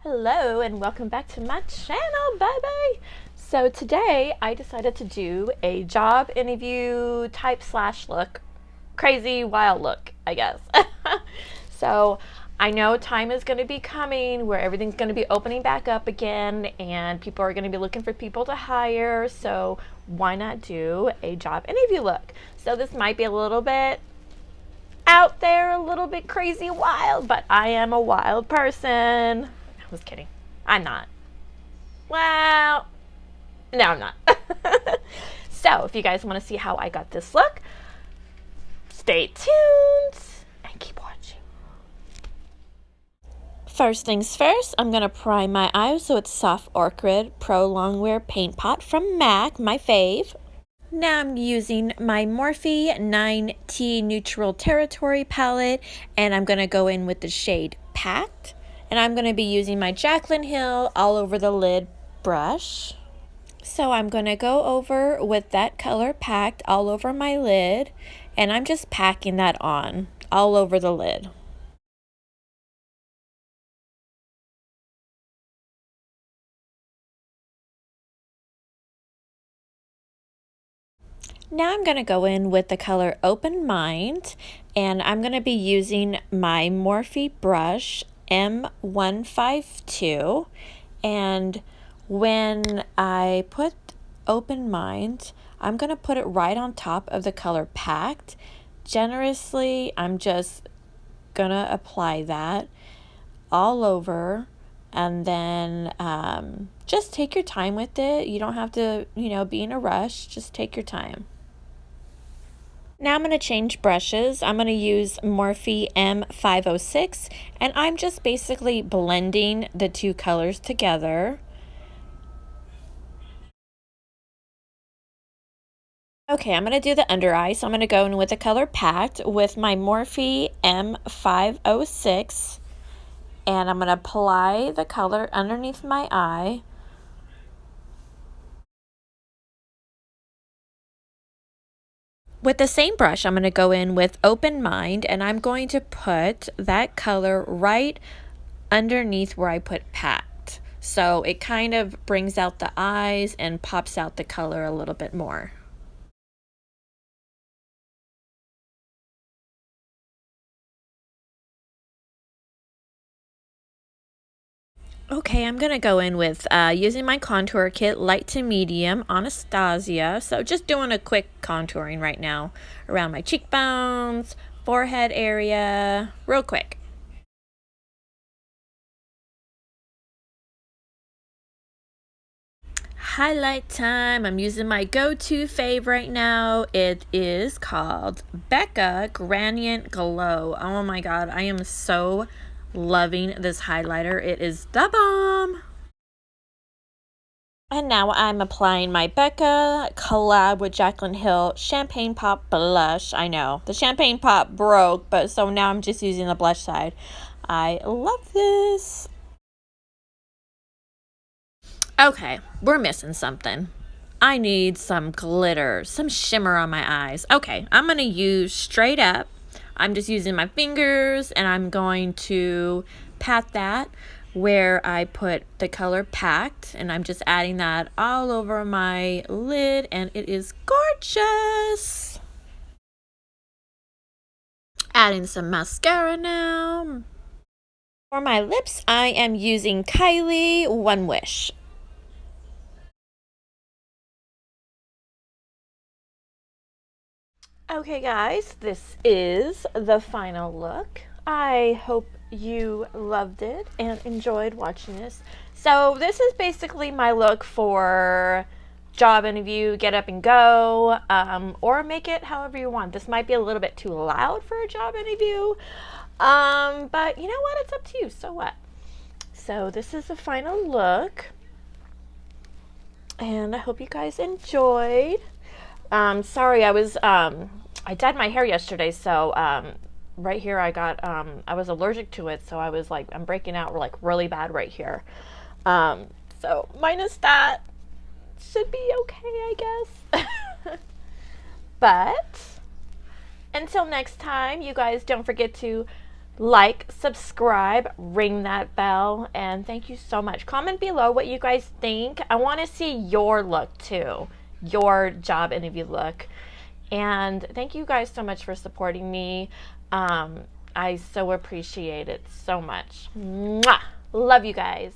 Hello and welcome back to my channel, baby. So today I decided to do a job interview type slash look, crazy wild look, I guess. So I know time is going to be coming where everything's going to be opening back up again and people are going to be looking for people to hire. So why not do a job interview look? So this might be a little bit out there, a little bit crazy wild, but I am a wild person. I was kidding. I'm not. Well, no, I'm not. So, if you guys want to see how I got this look, stay tuned and keep watching. First things first, I'm going to prime my eyes so it's Soft Orchid Pro Longwear Paint Pot from MAC, my fave. Now I'm using my Morphe 9T Neutral Territory palette, and I'm going to go in with the shade Packed. And I'm going to be using my Jaclyn Hil all over the lid brush. So I'm going to go over with that color Packed all over my lid, and I'm just packing that on all over the lid. Now I'm going to go in with the color Open Mind, and I'm going to be using my Morphe brush M152, and when I put Open Mind, I'm going to put it right on top of the color Packed. Generously, I'm just going to apply that all over, and then just take your time with it. You don't have to, be in a rush. Just take your time. Now I'm going to change brushes. I'm going to use Morphe M506, and I'm just basically blending the two colors together. Okay, I'm going to do the under eye, so I'm going to go in with the color Packed with my Morphe M506, and I'm going to apply the color underneath my eye. With the same brush, I'm going to go in with Open Mind, and I'm going to put that color right underneath where I put Packed. So it kind of brings out the eyes and pops out the color a little bit more. Okay, I'm going to go in with using my contour kit, light to medium, Anastasia. So just doing a quick contouring right now around my cheekbones, forehead area, real quick. Highlight time. I'm using my go-to fave right now. It is called Becca Gradient Glow. Oh my god, I am so loving this highlighter. It is the bomb. And now I'm applying my Becca collab with Jaclyn Hil Champagne Pop blush. I know, the Champagne Pop broke, but so now I'm just using the blush side. I love this. Okay, we're missing something. I need some glitter, some shimmer on my eyes. Okay, I'm going to use Straight Up. I'm just using my fingers, and I'm going to pat that where I put the color Packed, and I'm just adding that all over my lid, and it is gorgeous. Adding some mascara now. For my lips, I am using Kylie One Wish. Okay guys, this is the final look. I hope you loved it and enjoyed watching this. So this is basically my look for job interview, get up and go, or make it however you want. This might be a little bit too loud for a job interview, but you know what, it's up to you, so what? So this is the final look, and I hope you guys enjoyed. Sorry, I dyed my hair yesterday, so right here I got I was allergic to it, so I was like, I'm breaking out like really bad right here. So minus that, should be okay, I guess. But until next time, you guys don't forget to like, subscribe, ring that bell, and thank you so much. Comment below what you guys think. I want to see your look too, your job interview look. And thank you guys so much for supporting me. I so appreciate it so much. Mwah! Love you guys.